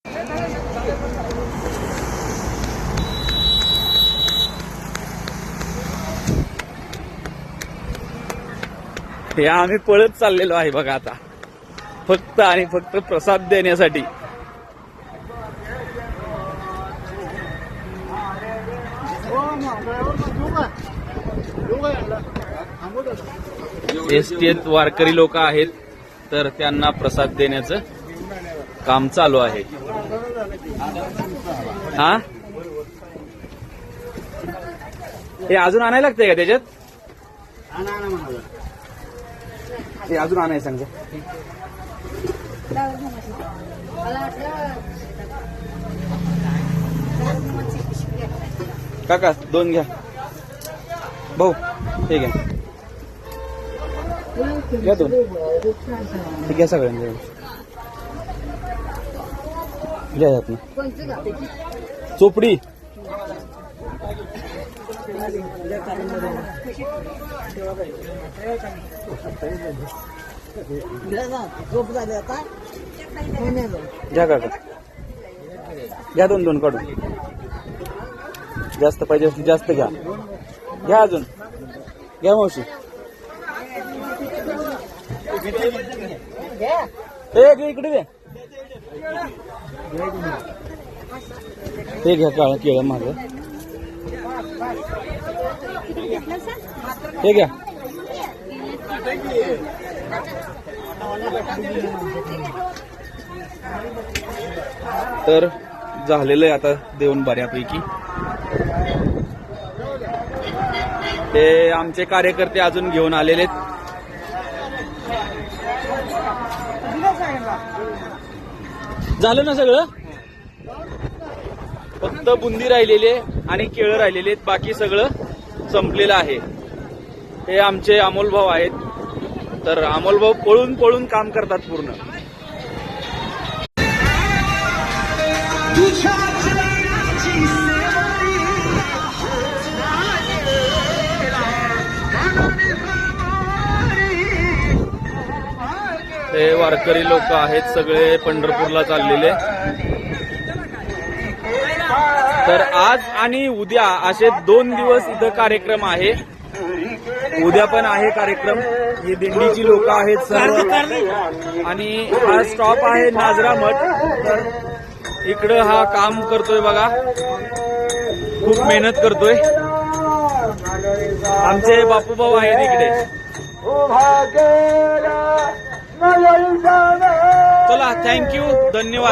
हे आम्ही पळत चाललेलो आहे बघा आता, फक्त आणि फक्त प्रसाद देण्यासाठी. एसटीत वारकरी लोक आहेत, तर त्यांना प्रसाद देण्याचं काम चालू आहे. हा, हे अजून आणायला लागतंय का त्याच्यात? हे अजून आणायला सांगा. काका 2 घ्या. भाऊ हे घ्या, घ्या 2. हे घ्या सगळ्यांना, घ्या यातनं. चोपडी घ्या काका, घ्या 2 काढून. जास्त पाहिजे असली जास्त घ्या. घ्या अजून, घ्या मावशी. इकडे दे. हे घ्या काळ केळं माग. हे घ्या. तर झालेलं आहे आता देऊन बऱ्यापैकी. ते आमचे कार्यकर्ते अजून घेऊन आलेले. झालं ना सगळं? फक्त बुंदी राहिलेली आहे आणि केळं राहिलेले आहेत, बाकी सगळं संपलेलं आहे. हे आमचे अमोल भाऊ आहेत, तर अमोल भाऊ पळून पळून काम करतात पूर्ण. हे वारकरी लोक आहेत सगळे पंढरपूरला चाललेले. तर आज आणि उद्या असे 2 दिवस इथं कार्यक्रम आहे. उद्या पण आहे कार्यक्रम. ही दिंडीची लोक आहेत सर्व, आणि हा स्टॉप आहे नाजरा मठ. तर इकडं हा काम करतोय बघा, खूप मेहनत करतोय. आमचे बापूभाऊ आहेत इकडे. चला, थँक्यू, धन्यवाद.